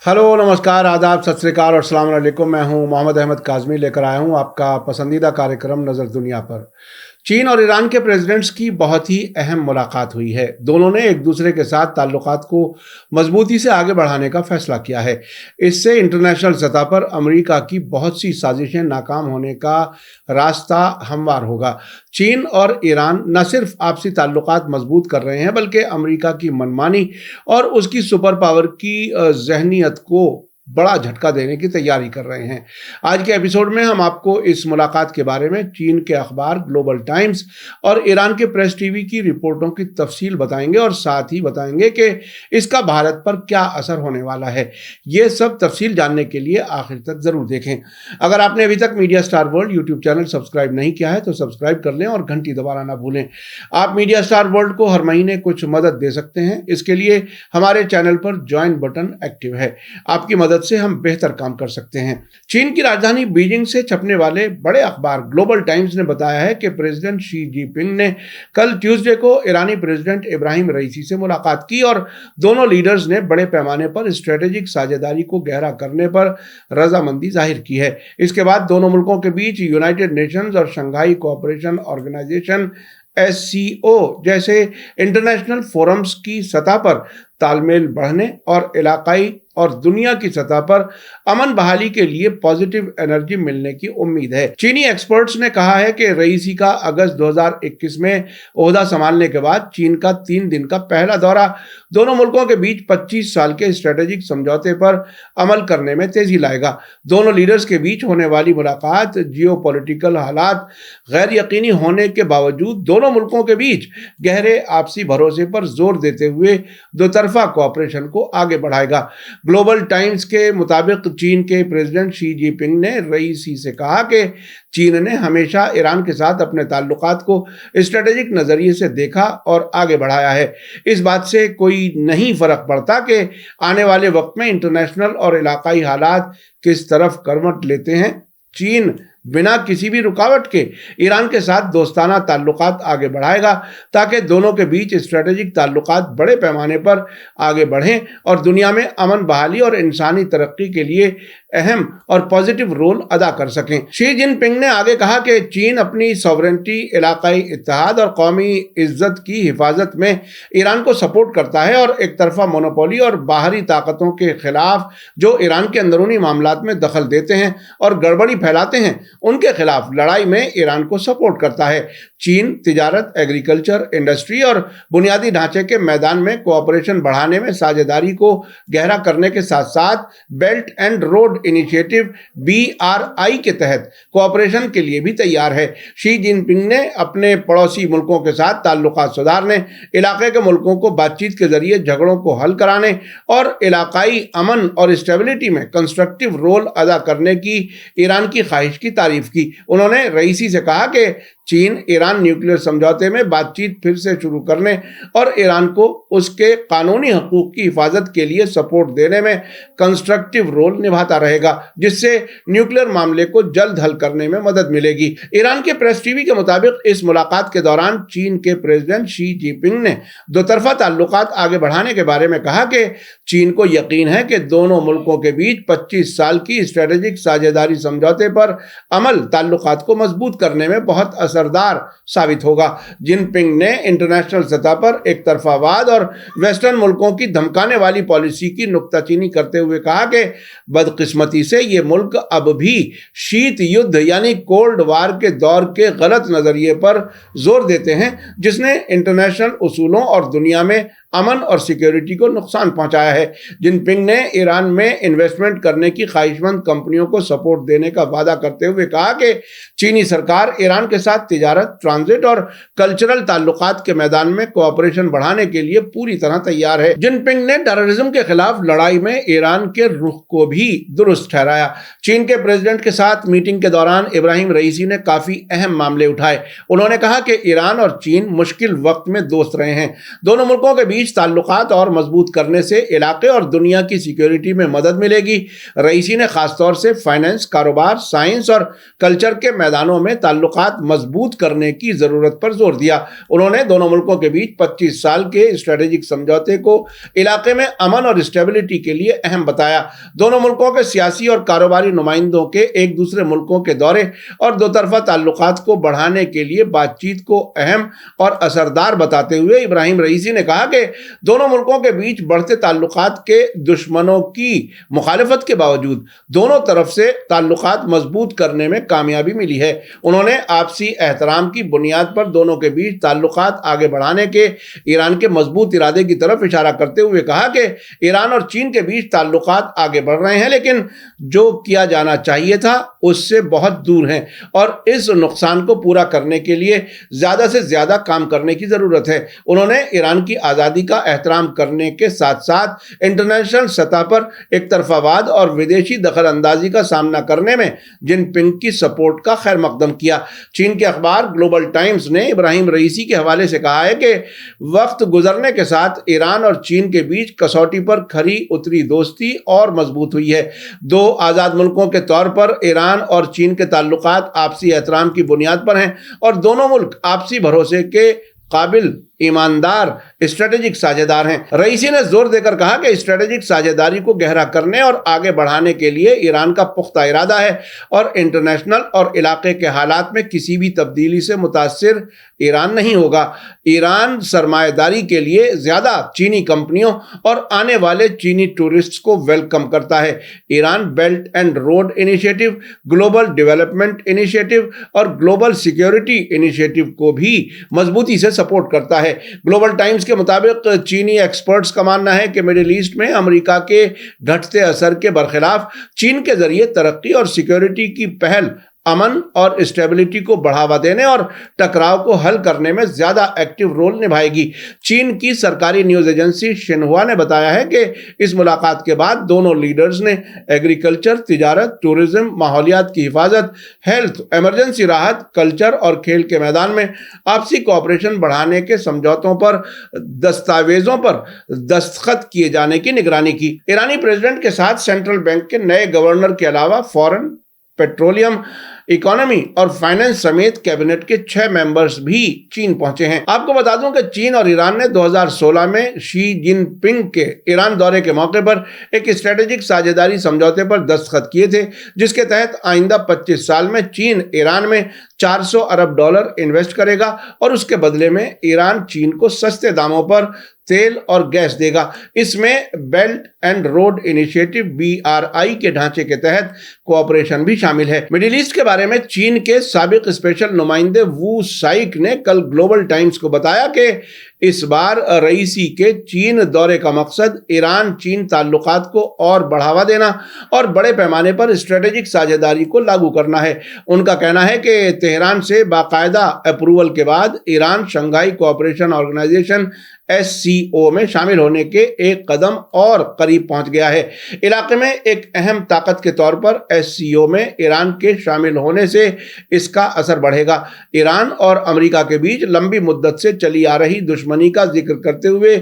Hello, नमस्कार, आदाब, सत श्री अकाल और अस्सलाम वालेकुम। मैं हूं मोहम्मद अहमद काज़मी, लेकर आया हूं आपका पसंदीदा कार्यक्रम नज़र दुनिया पर। चीन और ईरान के प्रेसिडेंट्स की बहुत ही अहम मुलाकात हुई है। दोनों ने एक दूसरे के साथ ताल्लुकात को मजबूती से आगे बढ़ाने का फैसला किया है। इससे इंटरनेशनल सतह पर अमेरिका की बहुत सी साजिशें नाकाम होने का रास्ता हमवार होगा। चीन और ईरान न सिर्फ आपसी ताल्लुकात मजबूत कर रहे हैं, बल्कि अमेरिका की मनमानी और उसकी सुपर पावर की जहनीत को बड़ा झटका देने की तैयारी कर रहे हैं। आज के एपिसोड में हम आपको इस मुलाकात के बारे में चीन के अखबार ग्लोबल टाइम्स और ईरान के प्रेस टीवी की रिपोर्टों की तफसील बताएंगे और साथ ही बताएंगे कि इसका भारत पर क्या असर होने वाला है। ये सब तफसील जानने के लिए आखिर तक जरूर देखें। अगर आपने अभी तक media star world YouTube channel subscribe नहीं किया है तो सब्सक्राइब कर लें और घंटी दबाना ना भूलें। आप मीडिया स्टार वर्ल्ड को हर महीने कुछ मदद दे सकते हैं। इसके लिए हमारे चैनल पर ज्वाइन बटन एक्टिव है। आपकी मदद से हम बेहतर काम कर सकते हैं। चीन की राजधानी बीजिंग से छपने वाले बड़े अखबार ग्लोबल टाइम्स ने बताया है कि प्रेसिडेंट शी जिनपिंग ने कल ट्यूसडे को ईरानी प्रेसिडेंट इब्राहिम रईसी से मुलाकात की और दोनों लीडर्स ने बड़े पैमाने पर स्ट्रेटेजिक साझेदारी को गहरा करने पर रजामंदी जाहिर की है। इसके बाद दोनों मुल्कों के बीच यूनाइटेड नेशंस और शंघाई कोऑपरेशन ऑर्गेनाइजेशन SCO जैसे इंटरनेशनल फोरम्स की सतह पर तालमेल बढ़ने और इलाकाई और दुनिया की सतह पर अमन बहाली के लिए पॉजिटिव एनर्जी मिलने की उम्मीद है। चीनी एक्सपर्ट्स ने कहा है कि रईसी का अगस्त 2021 में ओहदा संभालने के बाद चीन का 3 दिन का पहला दौरा दोनों मुल्कों के बीच 25 साल के स्ट्रेटेजिक समझौते पर अमल करने में तेजी लाएगा। दोनों लीडर्स के बीच होने वाली मुलाकात जियोपॉलिटिकल हालात गैर यकीनी होने के बावजूद दोनों मुल्कों के बीच गहरे आपसी भरोसे पर जोर देते हुए दोतरफा कोऑपरेशन को आगे बढ़ाएगा। ग्लोबल टाइम्स के मुताबिक चीन के प्रेसिडेंट शी जिनपिंग ने रईसी से कहा कि चीन ने हमेशा ईरान के साथ अपने ताल्लुकात को स्ट्रेटेजिक नजरिए से देखा और आगे बढ़ाया है। इस बात से कोई नहीं फर्क पड़ता कि आने वाले वक्त में इंटरनेशनल और इलाकाई हालात किस तरफ करवट लेते हैं। चीन बिना किसी भी रुकावट के ईरान के साथ दोस्ताना ताल्लुकात आगे बढ़ाएगा ताकि दोनों के बीच स्ट्रेटेजिक ताल्लुकात बड़े पैमाने पर आगे बढ़ें और दुनिया में अमन बहाली और इंसानी तरक्की के लिए अहम और पॉजिटिव रोल अदा कर सकें। शी जिनपिंग ने आगे कहा कि चीन अपनी सॉवरेंटी, इलाकाई इत्तेहाद और कौमी इज्जत की हिफाजत में ईरान को सपोर्ट करता है और एक तरफा मोनोपोली और बाहरी ताकतों के खिलाफ जो ईरान के अंदरूनी मामलात में दखल देते हैं और गड़बड़ी फैलाते हैं, उनके खिलाफ लड़ाई में ईरान को सपोर्ट करता है। चीन तिजारत, एग्रीकल्चर, इंडस्ट्री और बुनियादी ढांचे के मैदान में कोऑपरेशन बढ़ाने में साझेदारी को गहरा करने के साथ साथ belt and road initiative BRI के तहत कोऑपरेशन के लिए भी तैयार है। शी जिनपिंग ने अपने पड़ोसी मुल्कों के साथ ताल्लुकात सुधारने, इलाके के मुल्कों को बातचीत के जरिए झगड़ों को हल कराने और इलाकाई अमन और स्टेबिलिटी में कंस्ट्रक्टिव रोल अदा करने की ईरान की ख्वाहिश की तारीफ की। उन्होंने रईसी से कहा कि चीन ईरान न्यूक्लियर समझौते में बातचीत फिर से शुरू करने और ईरान को उसके कानूनी हकूक की हिफाजत के लिए सपोर्ट देने में कंस्ट्रक्टिव रोल निभाता रहेगा, जिससे न्यूक्लियर मामले को जल्द हल करने में मदद मिलेगी। ईरान के प्रेस टीवी के मुताबिक इस मुलाकात के दौरान चीन के प्रेसिडेंट शी जिनपिंग ने दोतरफा ताल्लुकात आगे बढ़ाने के बारे में कहा कि चीन को यकीन है कि दोनों मुल्कों के बीच 25 साल की स्ट्रेटेजिक साझेदारी समझौते पर अमल ताल्लुकात को मजबूत करने में बहुत असरदार साबित होगा। जिनपिंग ने इंटरनेशनल सतह पर एक तरफावाद और वेस्टर्न मुल्कों की धमकाने वाली पॉलिसी की नुक्ताचीनी करते हुए कहा कि बदकिस्मती से ये मुल्क अब भी शीत युद्ध यानी कोल्ड वार के दौर के गलत नजरिए पर जोर देते हैं, जिसने इंटरनेशनल उसूलों और दुनिया में अमन और सिक्योरिटी को नुकसान पहुंचाया है। जिनपिंग ने ईरान में इन्वेस्टमेंट करने की ख्वाहिशमंद कंपनियों को सपोर्ट देने का वादा करते हुए कहा कि चीनी सरकार ईरान के साथ तिजारत, ट्रांजिट और कल्चरल ताल्लुकात के मैदान में कोऑपरेशन बढ़ाने के लिए पूरी तरह तैयार है। जिनपिंग ने टेररिज्म के खिलाफ लड़ाई में ईरान के रुख को भी दुरुस्त ठहराया। चीन के प्रेसिडेंट के साथ मीटिंग के दौरान इब्राहिम रईसी ने काफी अहम मामले उठाए। उन्होंने कहा कि ईरान और चीन मुश्किल वक्त में दोस्त रहे हैं। दोनों मुल्कों के बीच ताल्लुकात और मजबूत करने से इलाके और दुनिया की सिक्योरिटी में मदद मिलेगी। रईसी ने खासतौर से फाइनेंस, कारोबार, साइंस और कल्चर के मैदानों में ताल्लुकात मजबूत मजबूत करने की जरूरत पर जोर दिया। उन्होंने दोनों मुल्कों के बीच 25 साल के स्ट्रेटेजिक समझौते को इलाके में अमन और स्टेबिलिटी के लिए अहम बताया। दोनों मुल्कों के सियासी और कारोबारी नुमाइंदों के एक दूसरे मुल्कों के दौरे और दो तरफा ताल्लुकात को बढ़ाने के लिए बातचीत को अहम और असरदार बताते हुए इब्राहिम रईसी ने कहा कि दोनों मुल्कों के बीच बढ़ते ताल्लुकात के दुश्मनों की मुखालिफत के बावजूद दोनों तरफ से ताल्लुकात मजबूत करने में कामयाबी मिली है। उन्होंने आपसी एहतराम की बुनियाद पर दोनों के बीच ताल्लुकात आगे बढ़ाने के ईरान के मजबूत इरादे की तरफ इशारा करते हुए कहा कि ईरान और चीन के बीच ताल्लुकात आगे बढ़ रहे हैं, लेकिन जो किया जाना चाहिए था उससे बहुत दूर हैं और इस नुकसान को पूरा करने के लिए ज्यादा से ज्यादा काम करने की जरूरत है। उन्होंने ईरान की आजादी का एहतराम करने के साथ साथ इंटरनेशनल सतह पर एक तरफावाद और विदेशी दखल अंदाजी का सामना करने में जिनपिंग की सपोर्ट का खैर मकदम किया। चीन के अखबार ग्लोबल टाइम्स ने इब्राहिम रईसी के हवाले से कहा है कि वक्त गुजरने के साथ ईरान और चीन के बीच कसौटी पर खरी उतरी दोस्ती और मजबूत हुई है। दो आजाद मुल्कों के तौर पर ईरान और चीन के ताल्लुकात आपसी एहतराम की बुनियाद पर हैं और दोनों मुल्क आपसी भरोसे के काबिल ईमानदार स्ट्रेटेजिक साझेदार हैं। रईसी ने जोर देकर कहा कि स्ट्रेटेजिक साझेदारी को गहरा करने और आगे बढ़ाने के लिए ईरान का पुख्ता इरादा है और इंटरनेशनल और इलाके के हालात में किसी भी तब्दीली से मुतासिर ईरान नहीं होगा। ईरान सरमाएदारी के लिए ज्यादा चीनी कंपनियों और आने वाले चीनी टूरिस्ट्स को वेलकम करता है। Iran belt and road initiative, global development initiative और ग्लोबल सिक्योरिटी इनिशिएटिव को भी मजबूती से सपोर्ट करता है। ग्लोबल टाइम्स के मुताबिक चीनी एक्सपर्ट्स का मानना है कि मिडिल ईस्ट में अमेरिका के घटते असर के बरखिलाफ चीन के जरिए तरक्की और सिक्योरिटी की पहल अमन और स्टेबिलिटी को बढ़ावा देने और टकराव को हल करने में ज्यादा एक्टिव रोल निभाएगी। चीन की सरकारी न्यूज एजेंसी शिन्हुआ ने बताया है कि इस मुलाकात के बाद दोनों लीडर्स ने एग्रीकल्चर, तिजारत, टूरिज्म, माहौलियात की हिफाजत, हेल्थ, इमरजेंसी राहत, कल्चर और खेल के मैदान में आपसी कोऑपरेशन बढ़ाने के समझौतों पर दस्तावेजों पर दस्तखत किए जाने की निगरानी की। ईरानी प्रेसिडेंट के साथ सेंट्रल बैंक के नए गवर्नर के अलावा फॉरेन, पेट्रोलियम, इकोनॉमी और फाइनेंस समेत कैबिनेट के 6 मेंबर्स भी चीन पहुंचे हैं। आपको बता दूं कि चीन और ईरान ने 2016 में शी जिनपिंग के ईरान दौरे के मौके पर एक स्ट्रेटेजिक साझेदारी समझौते पर दस्तखत किए थे, जिसके तहत आइंदा 25 साल में चीन ईरान में $400 अरब इन्वेस्ट करेगा और उसके बदले में ईरान चीन को सस्ते दामों पर तेल और गैस देगा। इसमें belt and road initiative BRI के ढांचे के तहत कोऑपरेशन भी शामिल है। मिडिल ईस्ट के बारे में चीन के साबिक स्पेशल नुमाइंदे वू साइक ने कल ग्लोबल टाइम्स को बताया कि इस बार रईसी के चीन दौरे का मकसद ईरान चीन ताल्लुकात को और बढ़ावा देना और बड़े पैमाने पर स्ट्रेटेजिक साझेदारी को लागू करना है। उनका कहना है कि तेहरान से बाकायदा अप्रूवल के बाद Iran Shanghai Cooperation Organisation SCO में शामिल होने के एक कदम और करीब पहुंच गया है। इलाके में एक अहम ताकत के तौर पर SCO में ईरान के शामिल होने से इसका असर बढ़ेगा। ईरान और अमेरिका के बीच लंबी मुद्दत से चली आ रही दुश्मनी का जिक्र करते हुए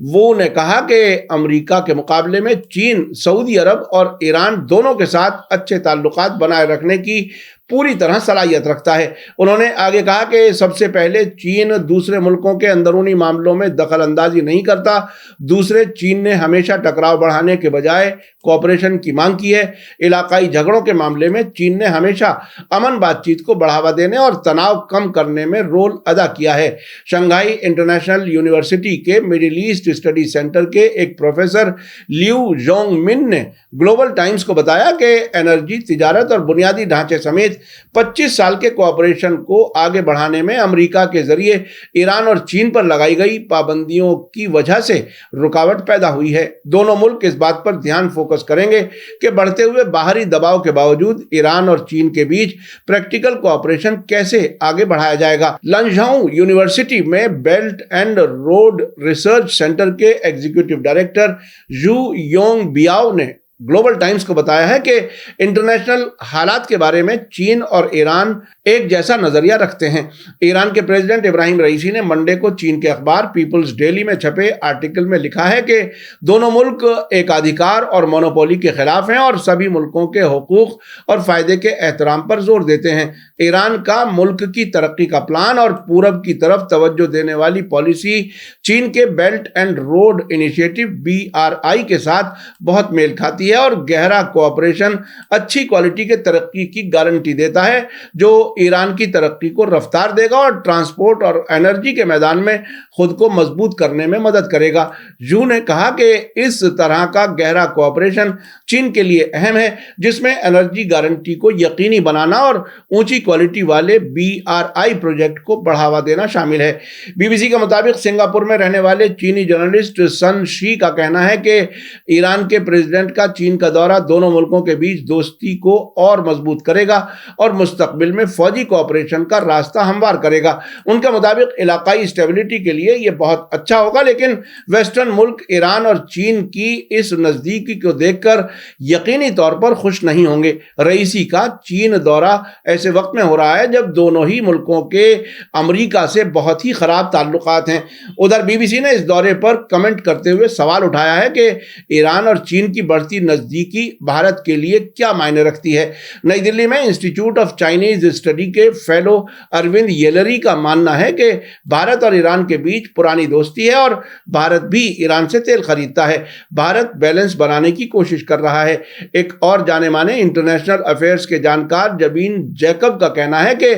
वो ने कहा कि अमेरिका के मुकाबले में चीन, सऊदी अरब और ईरान दोनों के साथ अच्छे ताल्लुकात बनाए रखने की पूरी तरह सलाहियत रखता है। उन्होंने आगे कहा कि सबसे पहले चीन दूसरे मुल्कों के अंदरूनी मामलों में दखल अंदाजी नहीं करता। दूसरे, चीन ने हमेशा टकराव बढ़ाने के बजाय कोऑपरेशन की मांग की है। इलाकाई झगड़ों के मामले में चीन ने हमेशा अमन बातचीत को बढ़ावा देने और तनाव कम करने में रोल अदा किया है। शंघाई इंटरनेशनल यूनिवर्सिटी के मिडिल ईस्ट स्टडी सेंटर के एक प्रोफेसर लियू जोंग मिन ने ग्लोबल टाइम्स को बताया कि एनर्जी, तिजारत और बुनियादी ढांचे समेत 25 साल के कोऑपरेशन को आगे बढ़ाने में अमेरिका के जरिए ईरान और चीन पर लगाई गई पाबंदियों की वजह से रुकावट पैदा हुई है। दोनों मुल्क इस बात पर ध्यान फोकस करेंगे कि बढ़ते हुए बाहरी दबाव के बावजूद ईरान और चीन के बीच प्रैक्टिकल कोऑपरेशन कैसे आगे बढ़ाया जाएगा। लंझाऊ यूनिवर्सिटी में belt and road research centre के एग्जीक्यूटिव डायरेक्टर यू योंग बियाओ ने ग्लोबल टाइम्स को बताया है कि इंटरनेशनल हालात के बारे में चीन और ईरान एक जैसा नजरिया रखते हैं। ईरान के प्रेसिडेंट इब्राहिम रईसी ने मंडे को चीन के अखबार पीपल्स डेली में छपे आर्टिकल में लिखा है कि दोनों मुल्क एकाधिकार और मोनोपोली के खिलाफ हैं और सभी मुल्कों के हुकूक और फायदे के एहतराम पर जोर देते हैं। ईरान का मुल्क की तरक्की का प्लान और पूरब की तरफ तवज्जो देने वाली पॉलिसी चीन के belt and road initiative BRI के साथ बहुत मेल खाती है और गहरा कोऑपरेशन अच्छी क्वालिटी के तरक्की की गारंटी देता है, जो ईरान की तरक्की को रफ्तार देगा और ट्रांसपोर्ट और एनर्जी के मैदान में खुद को मजबूत करने में मदद करेगा। जू ने कहा कि इस तरह का गहरा कोऑपरेशन चीन के लिए अहम है, जिसमें एनर्जी गारंटी को यकीनी बनाना और ऊंची क्वालिटी वाले BRI प्रोजेक्ट को बढ़ावा देना शामिल है। BBC के मुताबिक सिंगापुर में रहने वाले चीनी जर्नलिस्ट सन शी का कहना है कि ईरान के प्रेसिडेंट का चीन का दौरा दोनों मुल्कों के बीच दोस्ती को और मजबूत करेगा और मुस्तकबिल में फौजी कोऑपरेशन का रास्ता हमवार करेगा। उनके मुताबिक इलाकाई स्टेबिलिटी के लिए यह बहुत अच्छा होगा, लेकिन वेस्टर्न मुल्क ईरान और चीन की इस नजदीकी को देखकर यकीनी तौर पर खुश नहीं होंगे। रईसी का चीन दौरा ऐसे वक्त में हो रहा है जब दोनों ही मुल्कों के अमेरिका से बहुत ही खराब ताल्लुकात हैं। उधर BBC ने इस दौरे पर कमेंट करते हुए सवाल उठाया है कि ईरान और चीन की बढ़ती नजदीकी भारत के लिए क्या मायने रखती है। नई दिल्ली में इंस्टीट्यूट ऑफ चाइनीज स्टडी के फेलो अरविंद येलरी का मानना है कि भारत और ईरान के बीच पुरानी दोस्ती है और भारत भी ईरान से तेल खरीदता है। भारत बैलेंस बनाने की कोशिश कर रहा है। एक और जाने माने इंटरनेशनल अफेयर्स के जानकार जबीन जैकब का कहना है कि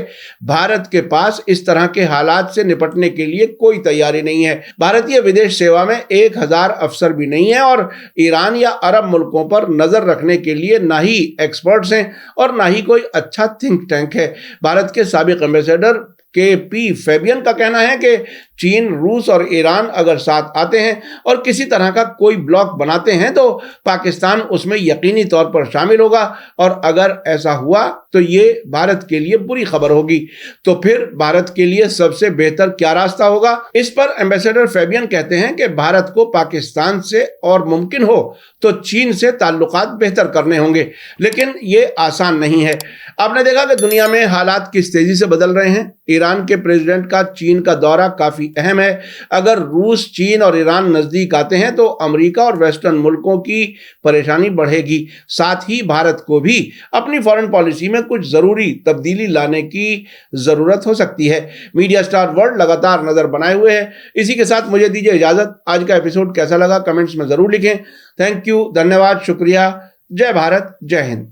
भारत के पास इस तरह के हालात से निपटने के लिए कोई तैयारी नहीं है। भारतीय विदेश सेवा में 1000 अफसर भी नहीं है और ईरान या अरब मुल्कों पर नजर रखने के लिए ना ही एक्सपर्ट्स हैं और ना ही कोई अच्छा थिंक टैंक है। भारत के साबिक एम्बेसडर KP फैबियन का कहना है कि चीन, रूस और ईरान अगर साथ आते हैं और किसी तरह का कोई ब्लॉक बनाते हैं तो पाकिस्तान उसमें यकीनी तौर पर शामिल होगा और अगर ऐसा हुआ तो ये भारत के लिए बुरी खबर होगी। तो फिर भारत के लिए सबसे बेहतर क्या रास्ता होगा? इस पर एम्बेसडर फैबियन कहते हैं कि भारत को पाकिस्तान से और मुमकिन हो तो चीन से ताल्लुकात बेहतर करने होंगे, लेकिन ये आसान नहीं है। आपने देखा कि दुनिया में हालात किस तेजी से बदल रहे हैं। ईरान के प्रेसिडेंट का चीन का दौरा काफी अहम है। अगर रूस, चीन और ईरान नजदीक आते हैं तो अमेरिका और वेस्टर्न मुल्कों की परेशानी बढ़ेगी। साथ ही भारत को भी अपनी फॉरेन पॉलिसी में कुछ जरूरी तब्दीली लाने की जरूरत हो सकती है। मीडिया स्टार वर्ल्ड लगातार नजर बनाए हुए है। इसी के साथ मुझे दीजिए इजाजत। आज का एपिसोड कैसा लगा कमेंट्स में जरूर लिखें। थैंक यू, धन्यवाद, शुक्रिया। जय भारत, जय हिंद।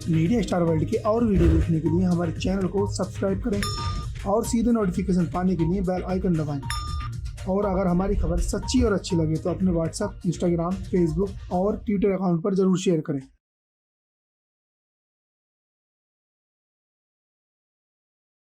मीडिया स्टार वर्ल्ड के और वीडियो देखने के लिए हमारे चैनल को सब्सक्राइब करें और सीधे नोटिफिकेशन पाने के लिए बेल आइकन दबाएं। और अगर हमारी खबर सच्ची और अच्छी लगे तो अपने व्हाट्सएप, इंस्टाग्राम, फेसबुक और ट्विटर अकाउंट पर जरूर शेयर करें।